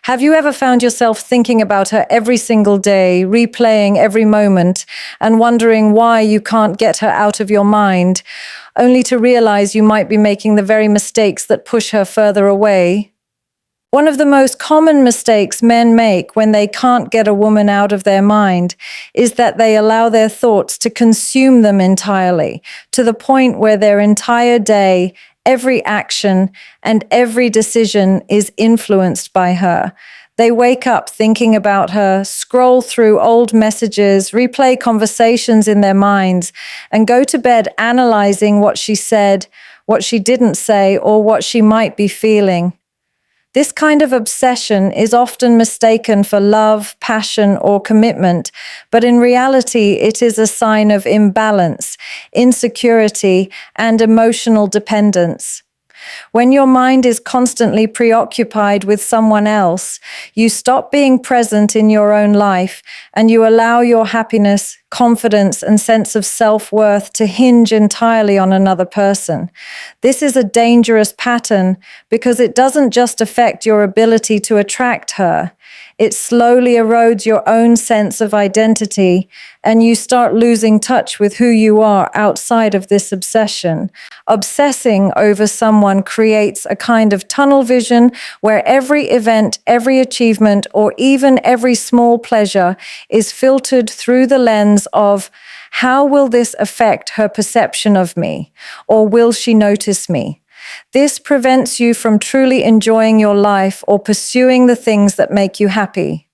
Have you ever found yourself thinking about her every single day, replaying every moment, and wondering why you can't get her out of your mind, only to realize you might be making the very mistakes that push her further away? One of the most common mistakes men make when they can't get a woman out of their mind is that they allow their thoughts to consume them entirely, to the point where their entire day, every action, and every decision is influenced by her. They wake up thinking about her, scroll through old messages, replay conversations in their minds, and go to bed analyzing what she said, what she didn't say, or what she might be feeling. This kind of obsession is often mistaken for love, passion, or commitment, but in reality, it is a sign of imbalance, insecurity, and emotional dependence. When your mind is constantly preoccupied with someone else, you stop being present in your own life and you allow your happiness, confidence, and sense of self-worth to hinge entirely on another person. This is a dangerous pattern because it doesn't just affect your ability to attract her. It slowly erodes your own sense of identity, and you start losing touch with who you are outside of this obsession. Obsessing over someone creates a kind of tunnel vision where every event, every achievement, or even every small pleasure is filtered through the lens of, how will this affect her perception of me? Or will she notice me? This prevents you from truly enjoying your life or pursuing the things that make you happy.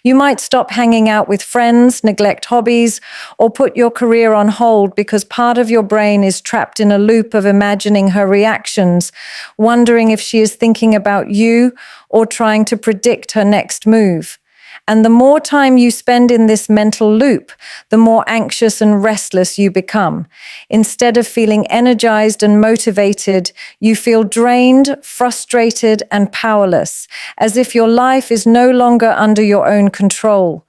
You might stop hanging out with friends, neglect hobbies, or put your career on hold because part of your brain is trapped in a loop of imagining her reactions, wondering if she is thinking about you or trying to predict her next move. And the more time you spend in this mental loop, the more anxious and restless you become. Instead of feeling energized and motivated, you feel drained, frustrated, and powerless, as if your life is no longer under your own control.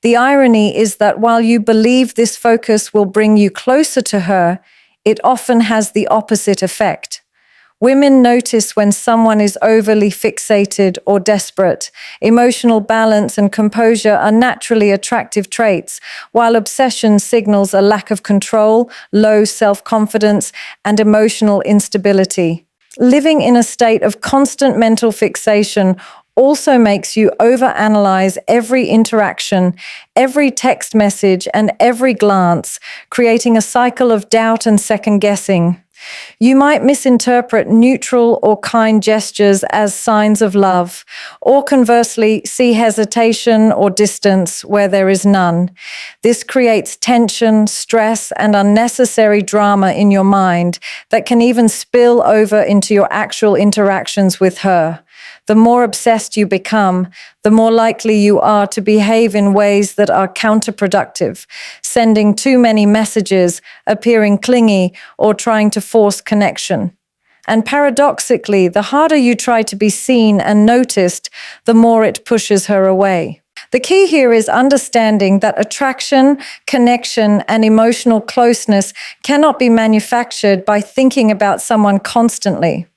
The irony is that while you believe this focus will bring you closer to her, it often has the opposite effect. Women notice when someone is overly fixated or desperate. Emotional balance and composure are naturally attractive traits, while obsession signals a lack of control, low self-confidence, and emotional instability. Living in a state of constant mental fixation also makes you overanalyze every interaction, every text message, and every glance, creating a cycle of doubt and second-guessing. You might misinterpret neutral or kind gestures as signs of love, or conversely, see hesitation or distance where there is none. This creates tension, stress, and unnecessary drama in your mind that can even spill over into your actual interactions with her. The more obsessed you become, the more likely you are to behave in ways that are counterproductive, sending too many messages, appearing clingy, or trying to force connection. And paradoxically, the harder you try to be seen and noticed, the more it pushes her away. The key here is understanding that attraction, connection, and emotional closeness cannot be manufactured by thinking about someone constantly.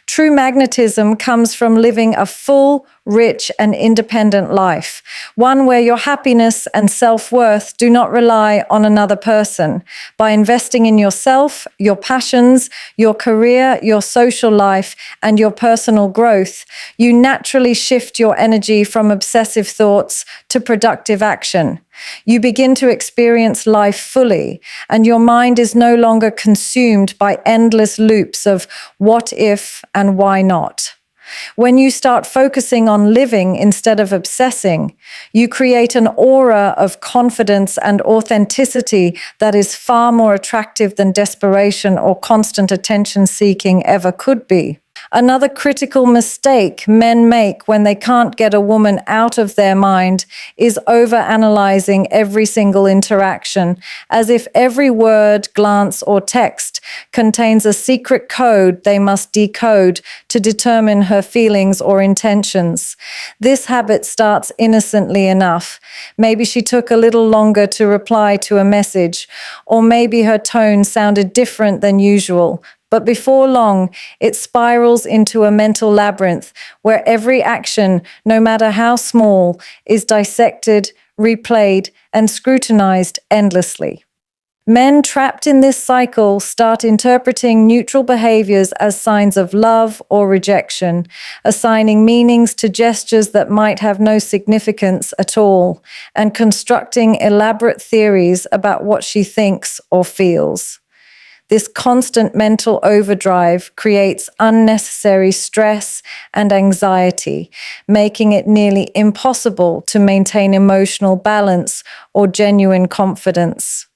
True magnetism comes from living a full, rich, and independent life, one where your happiness and self-worth do not rely on another person. By investing in yourself, your passions, your career, your social life, and your personal growth, you naturally shift your energy from obsessive thoughts to productive action. You begin to experience life fully, and your mind is no longer consumed by endless loops of what if and why not. When you start focusing on living instead of obsessing, you create an aura of confidence and authenticity that is far more attractive than desperation or constant attention-seeking ever could be. Another critical mistake men make when they can't get a woman out of their mind is overanalyzing every single interaction, as if every word, glance, or text contains a secret code they must decode to determine her feelings or intentions. This habit starts innocently enough. Maybe she took a little longer to reply to a message, or maybe her tone sounded different than usual. But before long, it spirals into a mental labyrinth where every action, no matter how small, is dissected, replayed, and scrutinized endlessly. Men trapped in this cycle start interpreting neutral behaviors as signs of love or rejection, assigning meanings to gestures that might have no significance at all, and constructing elaborate theories about what she thinks or feels. This constant mental overdrive creates unnecessary stress and anxiety, making it nearly impossible to maintain emotional balance or genuine confidence.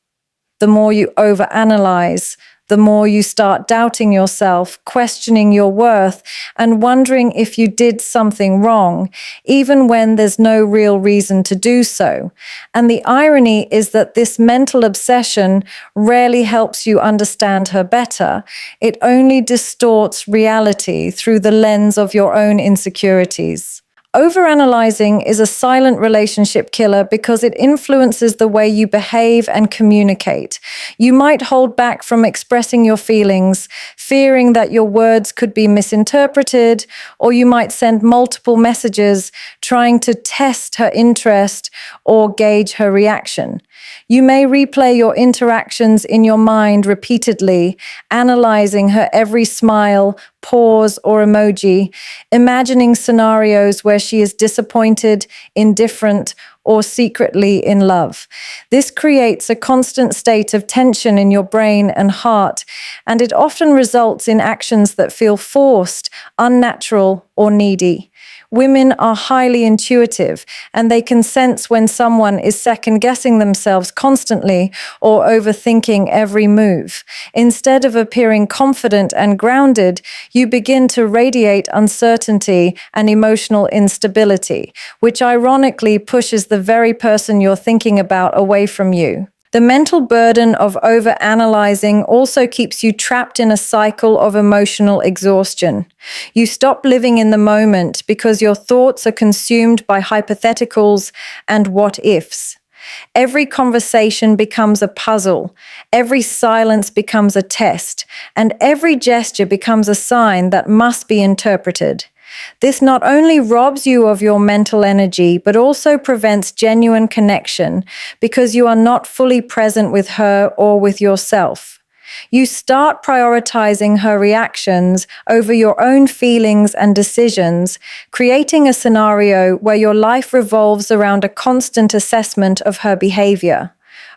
The more you overanalyze, the more you start doubting yourself, questioning your worth, and wondering if you did something wrong, even when there's no real reason to do so. And the irony is that this mental obsession rarely helps you understand her better. It only distorts reality through the lens of your own insecurities. Overanalyzing is a silent relationship killer because it influences the way you behave and communicate. You might hold back from expressing your feelings, fearing that your words could be misinterpreted, or you might send multiple messages trying to test her interest or gauge her reaction. You may replay your interactions in your mind repeatedly, analyzing her every smile, pause, or emoji, imagining scenarios where she is disappointed, indifferent, or secretly in love. This creates a constant state of tension in your brain and heart, and it often results in actions that feel forced, unnatural, or needy. Women are highly intuitive, and they can sense when someone is second-guessing themselves constantly or overthinking every move. Instead of appearing confident and grounded, you begin to radiate uncertainty and emotional instability, which ironically pushes the very person you're thinking about away from you. The mental burden of overanalyzing also keeps you trapped in a cycle of emotional exhaustion. You stop living in the moment because your thoughts are consumed by hypotheticals and what-ifs. Every conversation becomes a puzzle, every silence becomes a test, and every gesture becomes a sign that must be interpreted. This not only robs you of your mental energy, but also prevents genuine connection because you are not fully present with her or with yourself. You start prioritizing her reactions over your own feelings and decisions, creating a scenario where your life revolves around a constant assessment of her behavior.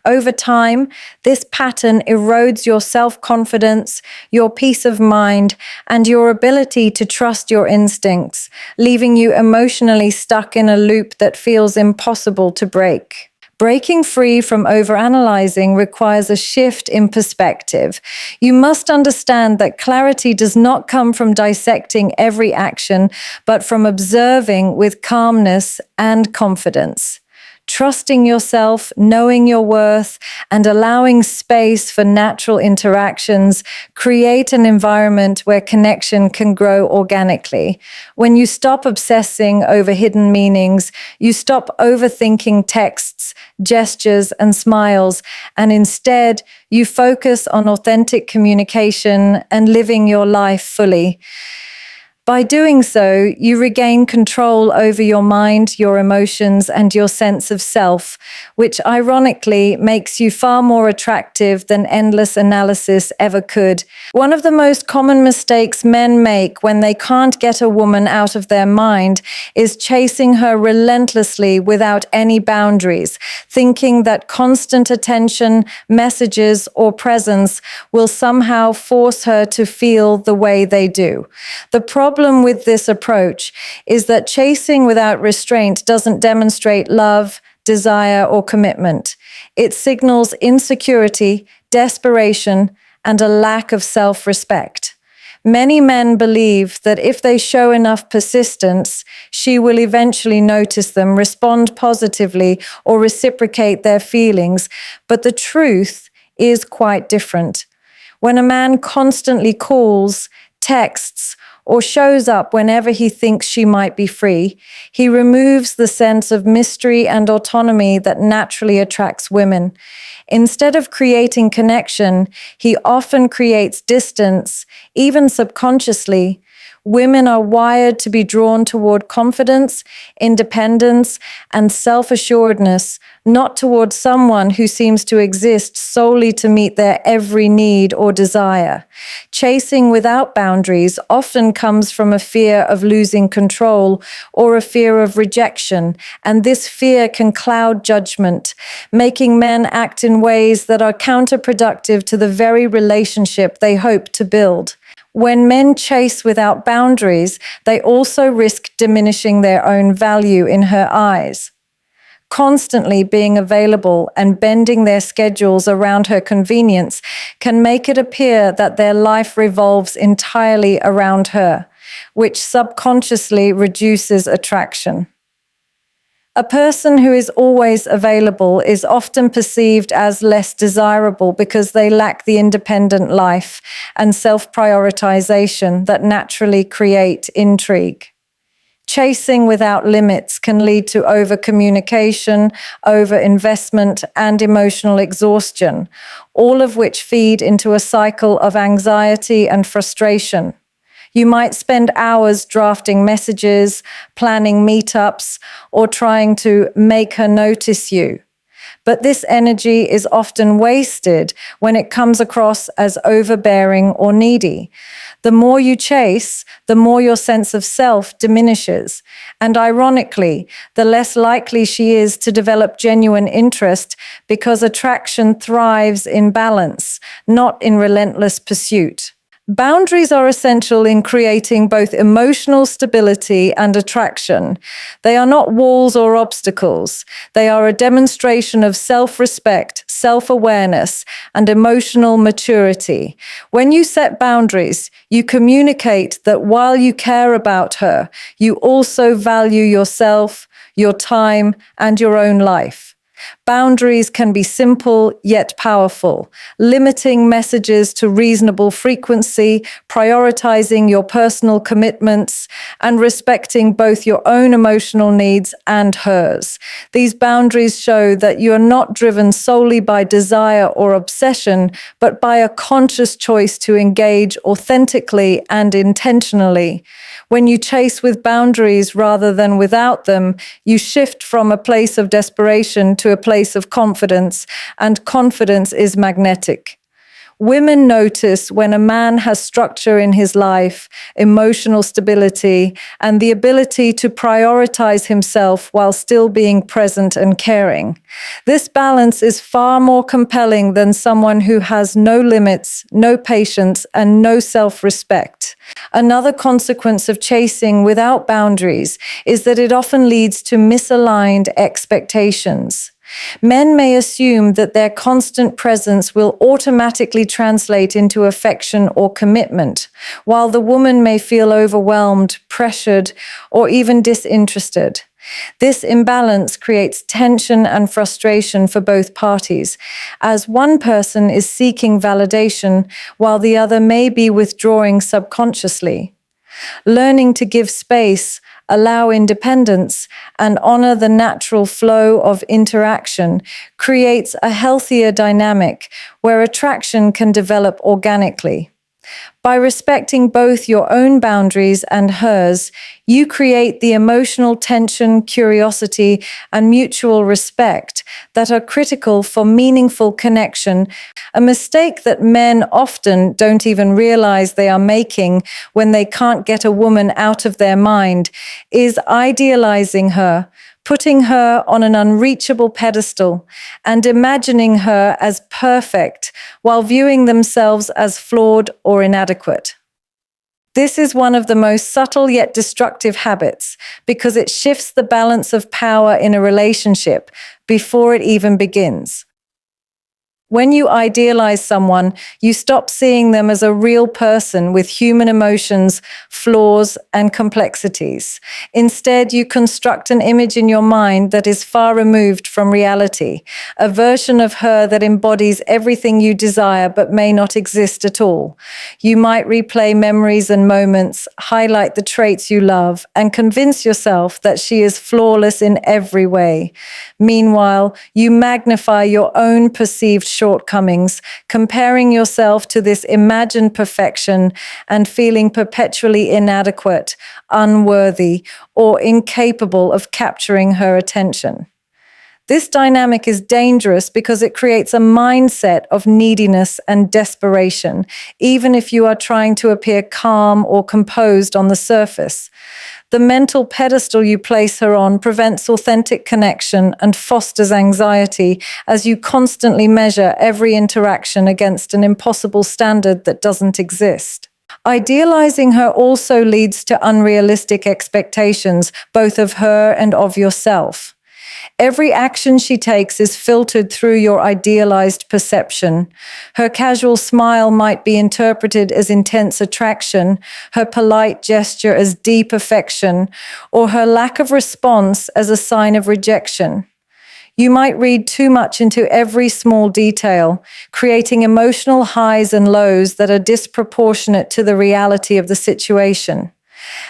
Over time, this pattern erodes your self-confidence, your peace of mind, and your ability to trust your instincts, leaving you emotionally stuck in a loop that feels impossible to break. Breaking free from overanalyzing requires a shift in perspective. You must understand that clarity does not come from dissecting every action, but from observing with calmness and confidence. Trusting yourself, knowing your worth, and allowing space for natural interactions create an environment where connection can grow organically. When you stop obsessing over hidden meanings, you stop overthinking texts, gestures, and smiles, and instead you focus on authentic communication and living your life fully. By doing so, you regain control over your mind, your emotions, and your sense of self, which ironically makes you far more attractive than endless analysis ever could. One of the most common mistakes men make when they can't get a woman out of their mind is chasing her relentlessly without any boundaries, thinking that constant attention, messages, or presence will somehow force her to feel the way they do. The problem with this approach is that chasing without restraint doesn't demonstrate love, desire, or commitment. It signals insecurity, desperation, and a lack of self-respect. Many men believe that if they show enough persistence, she will eventually notice them, respond positively, or reciprocate their feelings, but the truth is quite different. When a man constantly calls, texts, or shows up whenever he thinks she might be free, he removes the sense of mystery and autonomy that naturally attracts women. Instead of creating connection, he often creates distance, even subconsciously. Women are wired to be drawn toward confidence, independence, and self-assuredness, not toward someone who seems to exist solely to meet their every need or desire. Chasing without boundaries often comes from a fear of losing control or a fear of rejection, and this fear can cloud judgment, making men act in ways that are counterproductive to the very relationship they hope to build. When men chase without boundaries, they also risk diminishing their own value in her eyes. Constantly being available and bending their schedules around her convenience can make it appear that their life revolves entirely around her, which subconsciously reduces attraction. A person who is always available is often perceived as less desirable because they lack the independent life and self-prioritization that naturally create intrigue. Chasing without limits can lead to over-communication, over-investment, and emotional exhaustion, all of which feed into a cycle of anxiety and frustration. You might spend hours drafting messages, planning meetups, or trying to make her notice you. But this energy is often wasted when it comes across as overbearing or needy. The more you chase, the more your sense of self diminishes. And ironically, the less likely she is to develop genuine interest because attraction thrives in balance, not in relentless pursuit. Boundaries are essential in creating both emotional stability and attraction. They are not walls or obstacles. They are a demonstration of self-respect, self-awareness, and emotional maturity. When you set boundaries, you communicate that while you care about her, you also value yourself, your time, and your own life. Boundaries can be simple yet powerful, limiting messages to reasonable frequency, prioritizing your personal commitments, and respecting both your own emotional needs and hers. These boundaries show that you are not driven solely by desire or obsession, but by a conscious choice to engage authentically and intentionally. When you chase with boundaries rather than without them, you shift from a place of desperation to a place of confidence, and confidence is magnetic. Women notice when a man has structure in his life, emotional stability, and the ability to prioritize himself while still being present and caring. This balance is far more compelling than someone who has no limits, no patience, and no self-respect. Another consequence of chasing without boundaries is that it often leads to misaligned expectations. Men may assume that their constant presence will automatically translate into affection or commitment, while the woman may feel overwhelmed, pressured, or even disinterested. This imbalance creates tension and frustration for both parties, as one person is seeking validation while the other may be withdrawing subconsciously. Learning to give space, allow independence, and honor the natural flow of interaction creates a healthier dynamic where attraction can develop organically. By respecting both your own boundaries and hers, you create the emotional tension, curiosity, and mutual respect that are critical for meaningful connection, a mistake that men often don't even realize they are making when they can't get a woman out of their mind, is idealizing her, putting her on an unreachable pedestal, and imagining her as perfect while viewing themselves as flawed or inadequate. This is one of the most subtle yet destructive habits because it shifts the balance of power in a relationship before it even begins. When you idealize someone, you stop seeing them as a real person with human emotions, flaws, and complexities. Instead, you construct an image in your mind that is far removed from reality, a version of her that embodies everything you desire but may not exist at all. You might replay memories and moments, highlight the traits you love, and convince yourself that she is flawless in every way. Meanwhile, you magnify your own perceived shortcomings, comparing yourself to this imagined perfection and feeling perpetually inadequate, unworthy, or incapable of capturing her attention. This dynamic is dangerous because it creates a mindset of neediness and desperation, even if you are trying to appear calm or composed on the surface. The mental pedestal you place her on prevents authentic connection and fosters anxiety as you constantly measure every interaction against an impossible standard that doesn't exist. Idealizing her also leads to unrealistic expectations, both of her and of yourself. Every action she takes is filtered through your idealized perception. Her casual smile might be interpreted as intense attraction, her polite gesture as deep affection, or her lack of response as a sign of rejection. You might read too much into every small detail, creating emotional highs and lows that are disproportionate to the reality of the situation.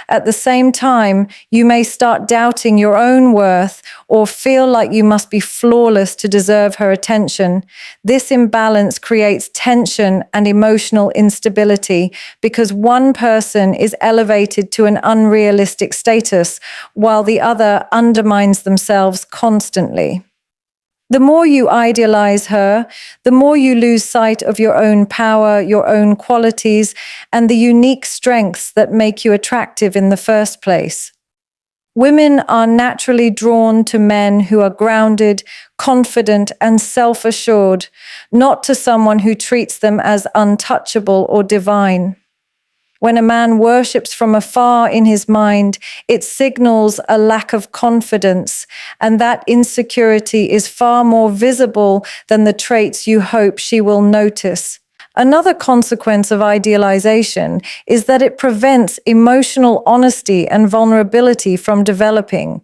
At the same time, you may start doubting your own worth or feel like you must be flawless to deserve her attention. This imbalance creates tension and emotional instability because one person is elevated to an unrealistic status while the other undermines themselves constantly. The more you idealize her, the more you lose sight of your own power, your own qualities, and the unique strengths that make you attractive in the first place. Women are naturally drawn to men who are grounded, confident, and self-assured, not to someone who treats them as untouchable or divine. When a man worships from afar in his mind, it signals a lack of confidence, and that insecurity is far more visible than the traits you hope she will notice. Another consequence of idealization is that it prevents emotional honesty and vulnerability from developing.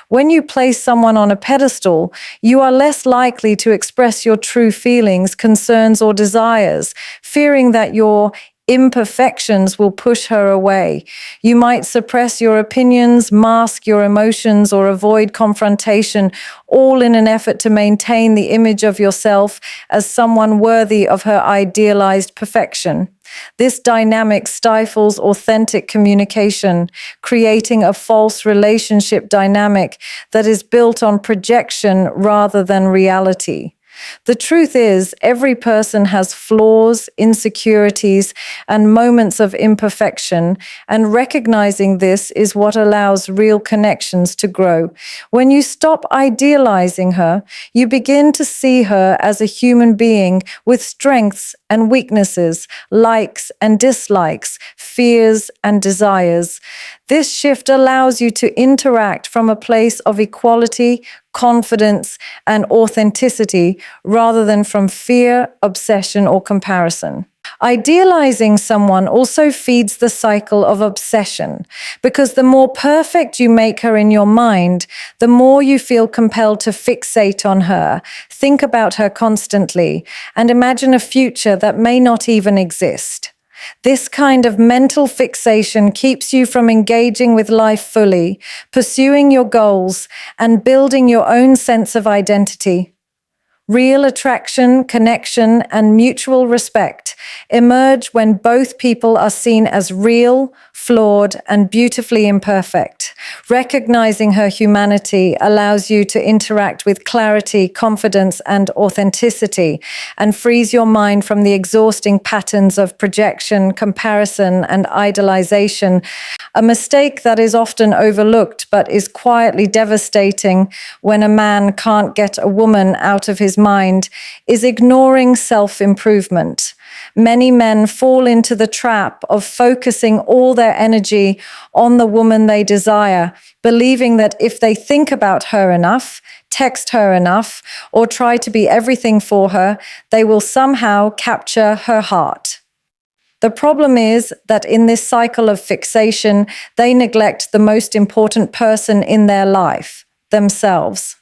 When you place someone on a pedestal, you are less likely to express your true feelings, concerns, or desires, fearing that your imperfections will push her away. You might suppress your opinions, mask your emotions, or avoid confrontation, all in an effort to maintain the image of yourself as someone worthy of her idealized perfection. This dynamic stifles authentic communication, creating a false relationship dynamic that is built on projection rather than reality. The truth is, every person has flaws, insecurities, and moments of imperfection, and recognizing this is what allows real connections to grow. When you stop idealizing her, you begin to see her as a human being with strengths and weaknesses, likes and dislikes, fears and desires. This shift allows you to interact from a place of equality, confidence, and authenticity rather than from fear, obsession, or comparison. Idealizing someone also feeds the cycle of obsession, because the more perfect you make her in your mind, the more you feel compelled to fixate on her, think about her constantly, and imagine a future that may not even exist. This kind of mental fixation keeps you from engaging with life fully, pursuing your goals, and building your own sense of identity. Real attraction, connection, and mutual respect emerge when both people are seen as real, flawed, and beautifully imperfect. Recognizing her humanity allows you to interact with clarity, confidence, and authenticity, and frees your mind from the exhausting patterns of projection, comparison, and idolization, a mistake that is often overlooked but is quietly devastating when a man can't get a woman out of his mind is ignoring self-improvement. Many men fall into the trap of focusing all their energy on the woman they desire, believing that if they think about her enough, text her enough, or try to be everything for her, they will somehow capture her heart. The problem is that in this cycle of fixation, they neglect the most important person in their life, themselves.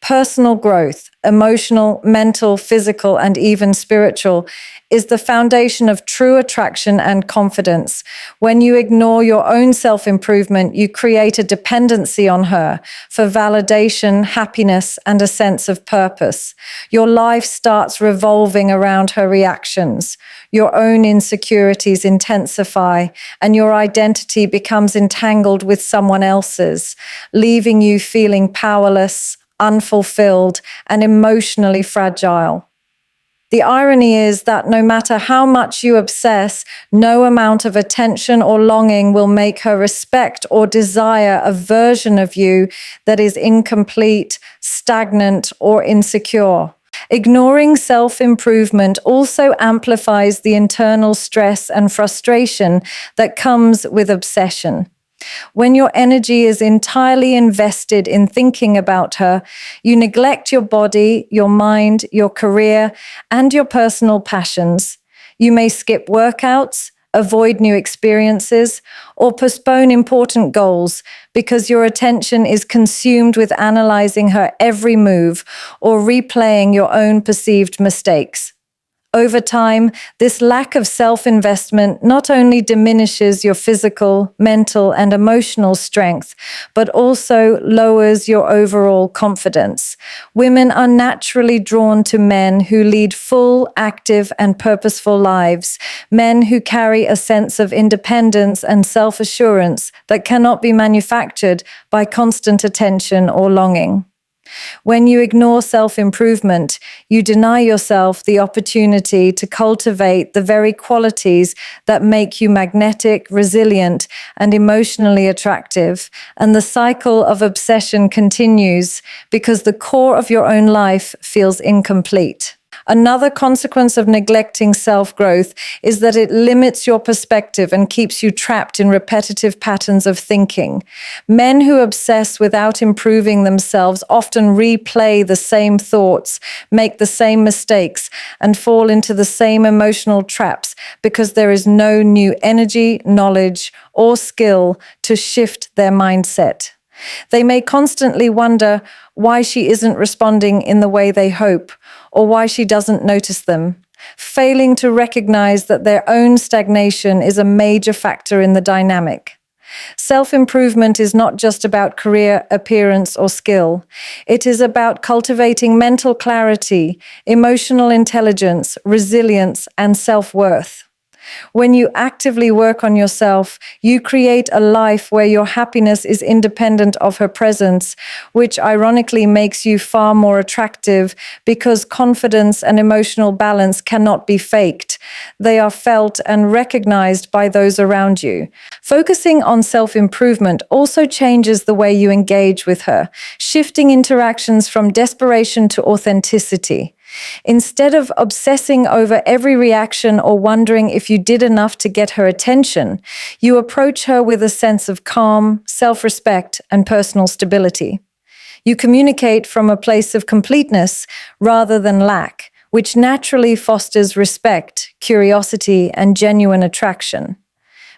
Personal growth, emotional, mental, physical, and even spiritual, is the foundation of true attraction and confidence. When you ignore your own self-improvement, you create a dependency on her for validation, happiness, and a sense of purpose. Your life starts revolving around her reactions. Your own insecurities intensify, and your identity becomes entangled with someone else's, leaving you feeling powerless, unfulfilled, and emotionally fragile. The irony is that no matter how much you obsess, no amount of attention or longing will make her respect or desire a version of you that is incomplete, stagnant, or insecure. Ignoring self-improvement also amplifies the internal stress and frustration that comes with obsession. When your energy is entirely invested in thinking about her, you neglect your body, your mind, your career, and your personal passions. You may skip workouts, avoid new experiences, or postpone important goals because your attention is consumed with analyzing her every move or replaying your own perceived mistakes. Over time, this lack of self-investment not only diminishes your physical, mental, and emotional strength, but also lowers your overall confidence. Women are naturally drawn to men who lead full, active, and purposeful lives, men who carry a sense of independence and self-assurance that cannot be manufactured by constant attention or longing. When you ignore self-improvement, you deny yourself the opportunity to cultivate the very qualities that make you magnetic, resilient, and emotionally attractive. And the cycle of obsession continues because the core of your own life feels incomplete. Another consequence of neglecting self-growth is that it limits your perspective and keeps you trapped in repetitive patterns of thinking. Men who obsess without improving themselves often replay the same thoughts, make the same mistakes, and fall into the same emotional traps because there is no new energy, knowledge, or skill to shift their mindset. They may constantly wonder why she isn't responding in the way they hope, or why she doesn't notice them, failing to recognize that their own stagnation is a major factor in the dynamic. Self-improvement is not just about career, appearance, or skill. It is about cultivating mental clarity, emotional intelligence, resilience, and self-worth. When you actively work on yourself, you create a life where your happiness is independent of her presence, which ironically makes you far more attractive because confidence and emotional balance cannot be faked. They are felt and recognized by those around you. Focusing on self-improvement also changes the way you engage with her, shifting interactions from desperation to authenticity. Instead of obsessing over every reaction or wondering if you did enough to get her attention, you approach her with a sense of calm, self-respect, and personal stability. You communicate from a place of completeness rather than lack, which naturally fosters respect, curiosity, and genuine attraction.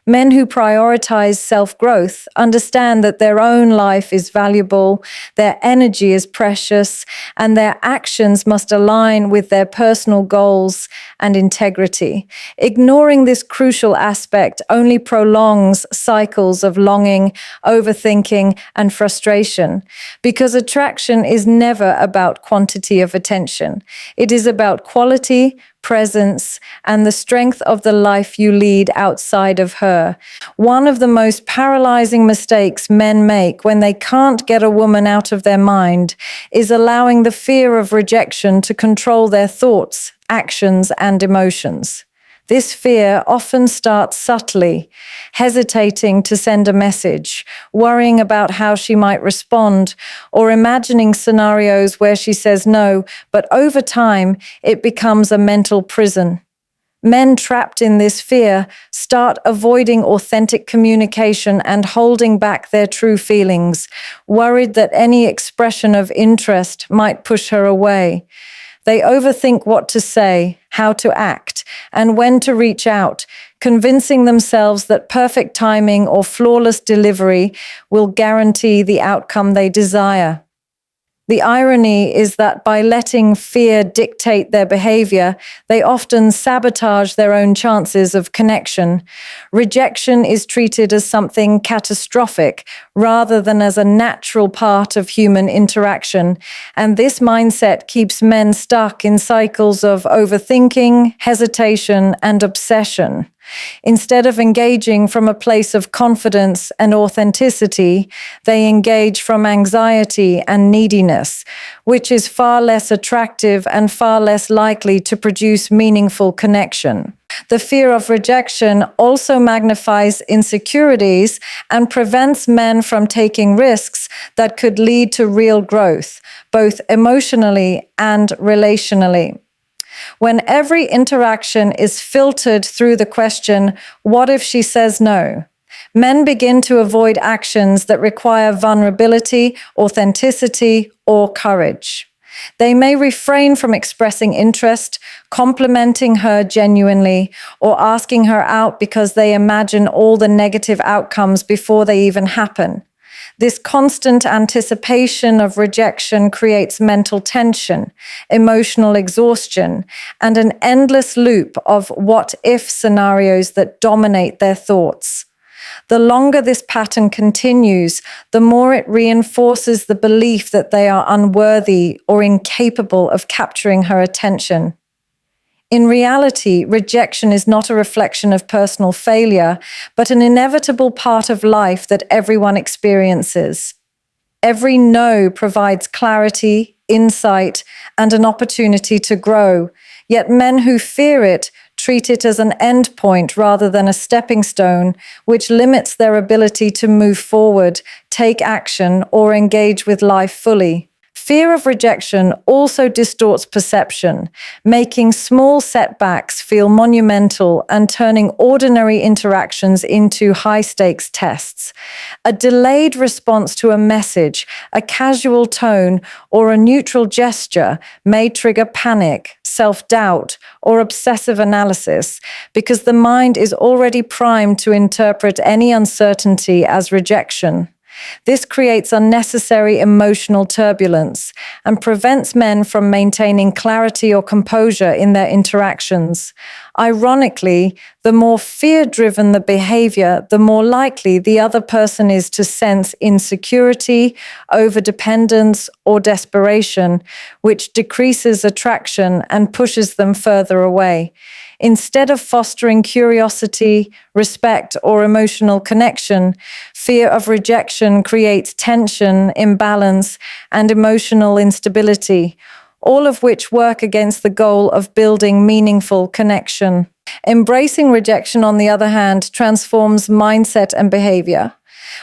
Men who prioritize self-growth understand that their own life is valuable, their energy is precious, and their actions must align with their personal goals and integrity. Ignoring this crucial aspect only prolongs cycles of longing, overthinking, and frustration, because attraction is never about quantity of attention. It is about quality, presence, and the strength of the life you lead outside of her. One of the most paralyzing mistakes men make when they can't get a woman out of their mind is allowing the fear of rejection to control their thoughts, actions, and emotions. This fear often starts subtly, hesitating to send a message, worrying about how she might respond, or imagining scenarios where she says no, but over time, it becomes a mental prison. Men trapped in this fear start avoiding authentic communication and holding back their true feelings, worried that any expression of interest might push her away. They overthink what to say, how to act, and when to reach out, convincing themselves that perfect timing or flawless delivery will guarantee the outcome they desire. The irony is that by letting fear dictate their behavior, they often sabotage their own chances of connection. Rejection is treated as something catastrophic rather than as a natural part of human interaction, and this mindset keeps men stuck in cycles of overthinking, hesitation, and obsession. Instead of engaging from a place of confidence and authenticity, they engage from anxiety and neediness, which is far less attractive and far less likely to produce meaningful connection. The fear of rejection also magnifies insecurities and prevents men from taking risks that could lead to real growth, both emotionally and relationally. When every interaction is filtered through the question, "What if she says no?" men begin to avoid actions that require vulnerability, authenticity, or courage. They may refrain from expressing interest, complimenting her genuinely, or asking her out because they imagine all the negative outcomes before they even happen. This constant anticipation of rejection creates mental tension, emotional exhaustion, and an endless loop of what-if scenarios that dominate their thoughts. The longer this pattern continues, the more it reinforces the belief that they are unworthy or incapable of capturing her attention. In reality, rejection is not a reflection of personal failure, but an inevitable part of life that everyone experiences. Every no provides clarity, insight, and an opportunity to grow, yet men who fear it treat it as an endpoint rather than a stepping stone, which limits their ability to move forward, take action, or engage with life fully. Fear of rejection also distorts perception, making small setbacks feel monumental and turning ordinary interactions into high-stakes tests. A delayed response to a message, a casual tone, or a neutral gesture may trigger panic, self-doubt, or obsessive analysis because the mind is already primed to interpret any uncertainty as rejection. This creates unnecessary emotional turbulence and prevents men from maintaining clarity or composure in their interactions. Ironically, the more fear-driven the behavior, the more likely the other person is to sense insecurity, overdependence, or desperation, which decreases attraction and pushes them further away. Instead of fostering curiosity, respect, or emotional connection, fear of rejection creates tension, imbalance, and emotional instability, all of which work against the goal of building meaningful connection. Embracing rejection, on the other hand, transforms mindset and behavior.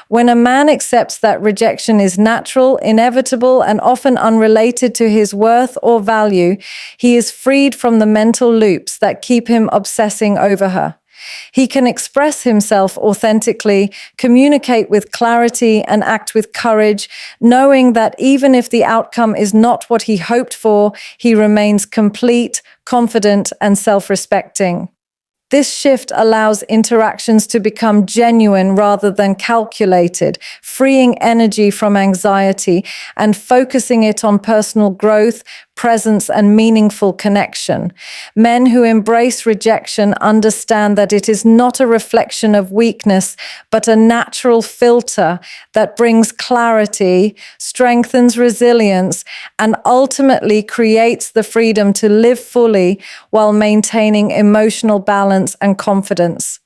When a man accepts that rejection is natural, inevitable, and often unrelated to his worth or value, he is freed from the mental loops that keep him obsessing over her. He can express himself authentically, communicate with clarity, and act with courage, knowing that even if the outcome is not what he hoped for, he remains complete, confident, and self-respecting. This shift allows interactions to become genuine rather than calculated, freeing energy from anxiety and focusing it on personal growth, presence, and meaningful connection. Men who embrace rejection understand that it is not a reflection of weakness, but a natural filter that brings clarity, strengthens resilience, and ultimately creates the freedom to live fully while maintaining emotional balance and confidence.